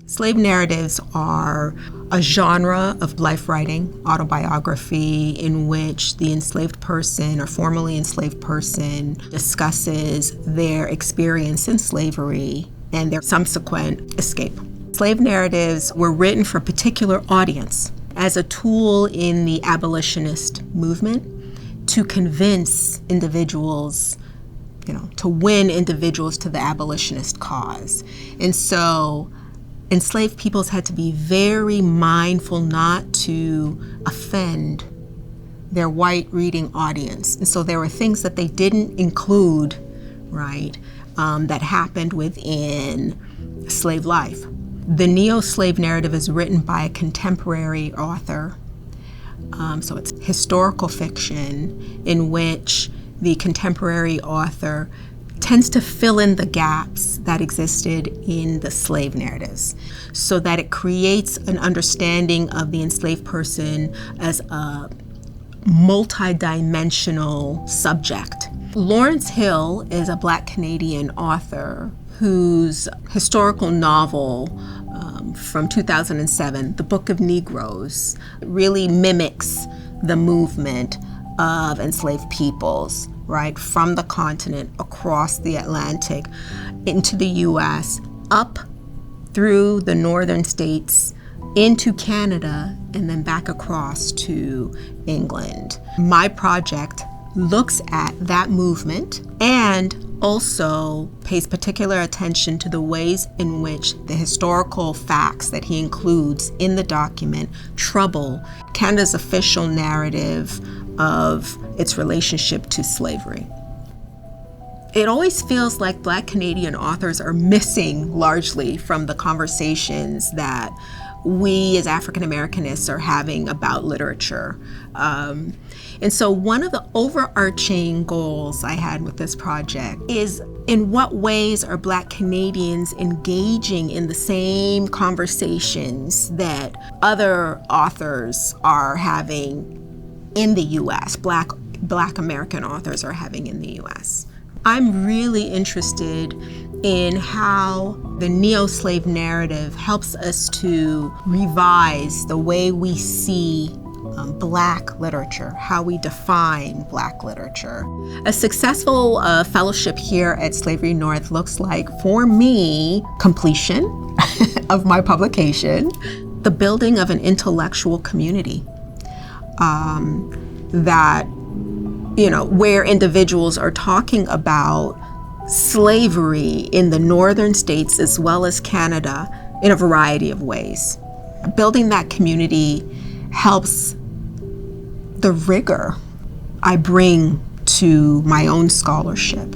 Slave narratives are a genre of life writing, autobiography, in which the enslaved person or formerly enslaved person discusses their experience in slavery and their subsequent escape. Slave narratives were written for a particular audience as a tool in the abolitionist movement to convince individuals, to win individuals to the abolitionist cause. And so enslaved peoples had to be very mindful not to offend their white reading audience. And so there were things that they didn't include, that happened within slave life. The neo-slave narrative is written by a contemporary author. So it's historical fiction in which the contemporary author tends to fill in the gaps that existed in the slave narratives so that it creates an understanding of the enslaved person as a multi-dimensional subject. Lawrence Hill is a Black Canadian author whose historical novel from 2007, The Book of Negroes, really mimics the movement of enslaved peoples, from the continent across the Atlantic into the U.S., up through the northern states, into Canada, and then back across to England. My project looks at that movement and also pays particular attention to the ways in which the historical facts that he includes in the document trouble Canada's official narrative of its relationship to slavery. It always feels like Black Canadian authors are missing largely from the conversations that we as African Americanists are having about literature. And so one of the overarching goals I had with this project is, in what ways are Black Canadians engaging in the same conversations that other authors are having in the U.S., Black American authors are having in the U.S. I'm really interested in how the neo-slave narrative helps us to revise the way we see Black literature, how we define Black literature. A successful fellowship here at Slavery North looks like, for me, completion of my publication, the building of an intellectual community where individuals are talking about slavery in the northern states as well as Canada in a variety of ways. Building that community helps the rigor I bring to my own scholarship.